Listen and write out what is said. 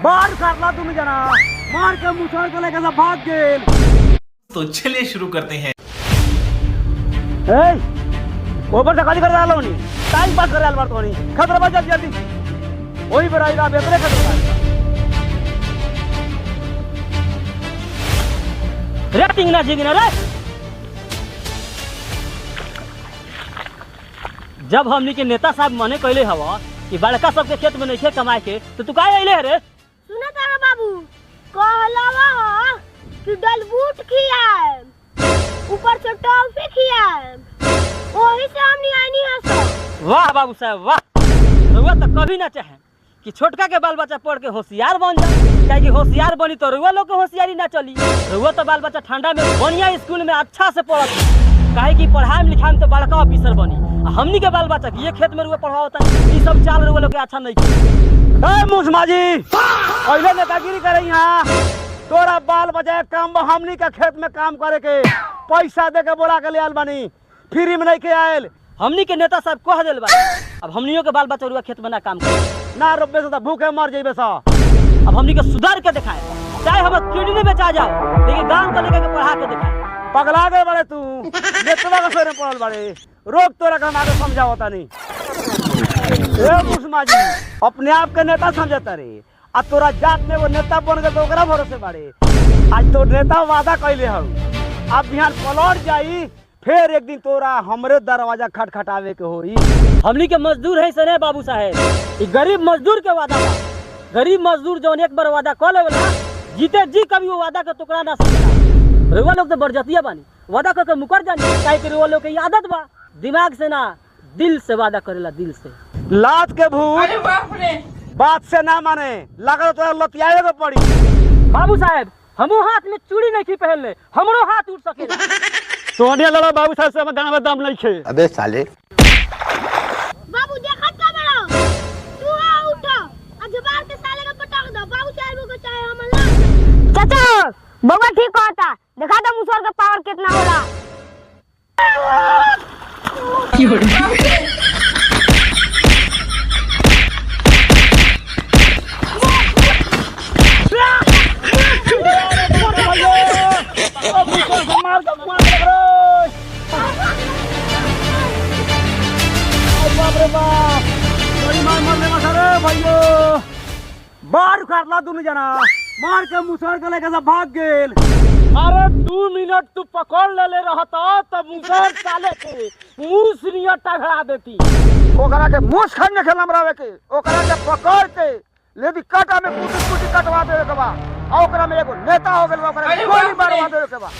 बाहर करला तुम जना मार के मुछड़ के लेके सब भाग गेल। तो चलिए शुरू करते हैं। ऊपर से खाली कर डालो नहीं, टाइम पास कर डाल तो नहीं, खतरा बच जल्दी वही बराइगा बेहतर खतरा रेटिंग ना जिगना रे। जब हमनी के नेता साहब मने कहले हवा कि बड़का सबके खेत में नहीं कमाए के तो तू काहे अइले रे? सुना तारा बाबू कहलावा हो कि डलबूट खियाए ऊपर से टॉफी खियाए ओही से हमनी आनी हसो। वाह बाबू साहब वाह। रुआ तो कभी ना चाहे कि छोटका के बाल बच्चा पढ़ के होशियार बन जाए, काहे कि होशियार बनी तो रुआ लोग के होशियारी ना चली। रुआ तो बाल बच्चा ठंडा में बढ़िया स्कूल में अच्छा से पढ़त, काहे कि पढ़ाई लिखाई में तो बड़का ऑफिसर बनी। हमनी के बाल बच्चा ये खेत में रुआ पढ़ाओ होता है, ये सब चाल रुआ लोग के अच्छा नहीं। ए मुसमा जी पहले नेतागिरी करे यहाँ, तोरा बाल बच्चा काम हमनी के खेत में काम करे के पैसा दे के बोला के ले आल बानी, फ्री में नहीं के आयल। हमनी के नेता साहब कह दिल बा अब हमनियों के बाल बच्चा रुआ खेत में ना काम करे ना रोबे से भूखे मर जाइबे सा। अब हमनी के सुधार के दिखाए, चाहे हम किडनी बेचा जाओ लेकिन गांव का लेके पढ़ा के दिखाए। पगला गए बड़े तू नेतवा के सरे पड़ल बड़े, रोक तोरा के आगे समझावता नहीं। ए मुसमा जी अपने आप के नेता समझता रे, अब तोरा जात में वो नेता बन गए तो ओकरा भरोसे बाड़े। आज तो नेता वादा कैले हौ, अब बिहान पलट जाई फिर एक दिन तोरा हमरे दरवाजा खटखटावे के होई। हमनी के मजदूर है सने बाबू साहेब, गरीब मजदूर के वादा बा। गरीब मजदूर जौन एक बार वादा कर लेवेला जीते जी कभी वो वादा का टुकड़ा ना सकेला। रुआ लोग तो बरजतिया बानी, वादा करके मुकर जानी, काहे कि रुआ लोग के आदत बा दिमाग से ना दिल से वादा करेला, दिल से। लात के भूत बात से ना माने लगा तो लतियावे के पड़ी। बाबू साहेब हमो हाथ में चूड़ी नहीं पहन ले, हमरो हाथ उठ सकेला। सोनिया लड़ा बाबू साहब से दाना में दम नहीं खे। अबे साले बाबू देखत का बड़ो तू आ उठो आज बार के साले का पटक दो। बाबू साहब को चाहे हम ला चाचा बउआ ठीक कहता, देखा दो मुसर का पावर कितना होला। की हो बाहर करला दोनों जना मार के मुसर के लेके सब भाग गेल। अरे 2 मिनट तू पकड़ ले रहता तब मुसर साले के मुंह नियर टघरा देती। ओकरा के मुंह खन्ने खेला मरावे के, ओकरा के पकड़ के लेदी काटा में कुटी कटवा देवे के बा, आ ओकरा में एगो नेता हो गेल, ओकरा गोली मारवा देवे के बा।